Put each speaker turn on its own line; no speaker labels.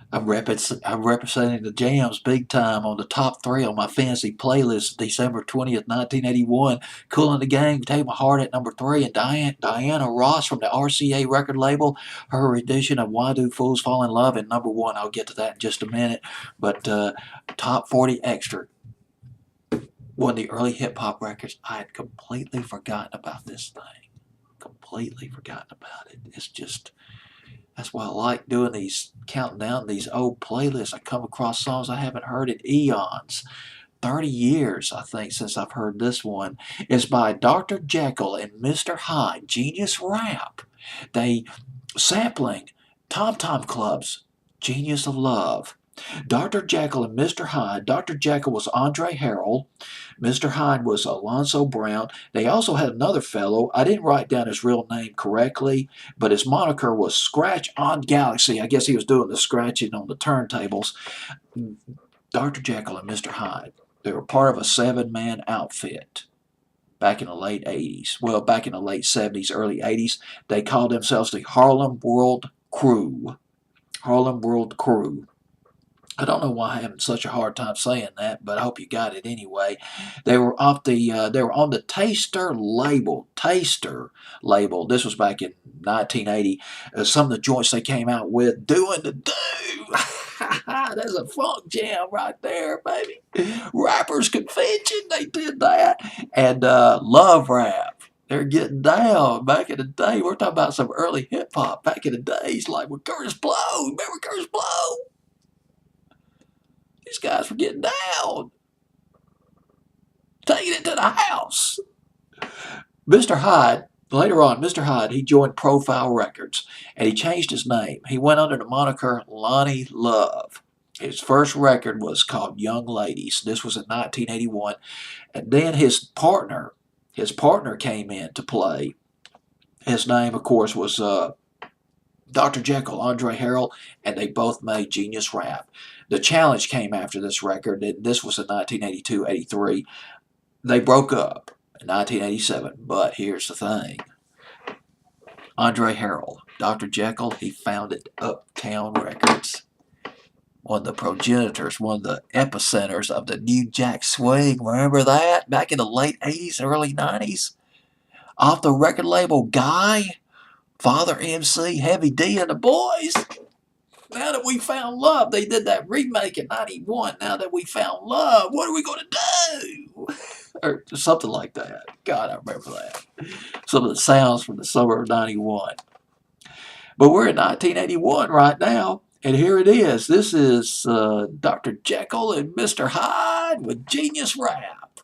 I'm representing the Jams big time on the top three on my fantasy playlist, December 20th, 1981. Cool the Gang, Take My Heart at number three, and Diana Ross from the RCA record label, her edition of Why Do Fools Fall in Love at number one. I'll get to that in just a minute. But top 40 extra, one of the early hip hop records. I had completely forgotten about this thing. Completely forgotten about it. It's just that's why I like doing these, counting down these old playlists. I come across songs I haven't heard in eons. 30 years, I think, since I've heard this one. It's by Dr. Jekyll and Mr. Hyde, Genius Rap. They sampling Tom Tom Club's Genius of Love. Dr. Jekyll and Mr. Hyde. Dr. Jekyll was Andre Harrell. Mr. Hyde was Alonzo Brown. They also had another fellow. I didn't write down his real name correctly, but his moniker was Scratch on Galaxy. I guess he was doing the scratching on the turntables. Dr. Jekyll and Mr. Hyde. They were part of a seven-man outfit back in the late 80s. Well, back in the late 70s, early 80s. They called themselves the Harlem World Crew. Harlem World Crew. I don't know why I'm having such a hard time saying that, but I hope you got it anyway. They were on the Taster label. Taster label. This was back in 1980. Some of the joints they came out with, Doing the Do. That's a funk jam right there, baby. Rappers Convention, they did that. And Love Rap. They're getting down back in the day. We're talking about some early hip hop back in the days, like with Curtis Blow. Remember Curtis Blow? These guys were getting down, taking it to the house. Mr. Hyde, later on, Mr. Hyde, he joined Profile Records, and he changed his name. He went under the moniker Lonnie Love. His first record was called Young Ladies. This was in 1981. And then his partner came in to play. His name, of course, was Dr. Jekyll, Andre Harrell, and they both made Genius Rap. The Challenge came after this record. This was in 1982-83. They broke up in 1987, but here's the thing. Andre Harrell, Dr. Jekyll, he founded Uptown Records. One of the progenitors, one of the epicenters of the New Jack Swing. Remember that? Back in the late 80s, early 90s? Off the record label Guy, Father MC, Heavy D, and the Boys. Now that we found love, they did that remake in 91. Now that we found love, what are we going to do? Or something like that. God, I remember that. Some of the sounds from the summer of 91. But we're in 1981 right now, and here it is. This is Dr. Jekyll and Mr. Hyde with Genius Rap.